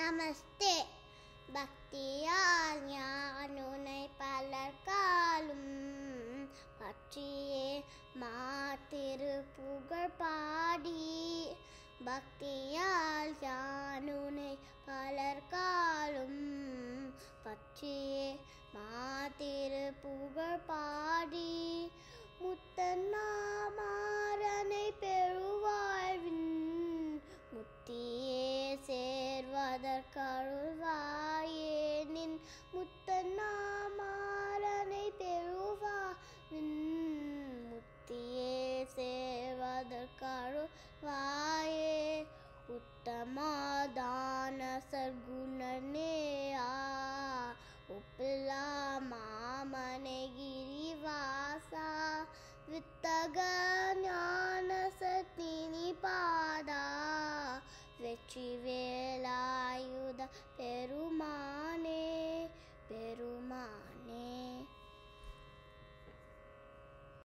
நமஸ்தே. பக்தியால் ஞானுனை பலர்காலும் பற்றியே மாத்திரு புகழ் பாடி. பக்தியால் ஞானுனை பலர்காலும் பற்றியே மாத்திரு புகழ் பாடி. முத்தன்னாமாறனை பெருவாழ்வின் முத்தியே சேர்வதற்கருள்வாயே நின். முத்தன்னாமாறனை பெருவாழ்வின் முத்தியே சேர்வதற்கருள்வாயே. உத்தமதான சர்க்குணனேயா ஒப்பில்லா மாமனை கிரிவாசா. வித்தக ஞான சத்தினி பாதா வெற்றி வேலா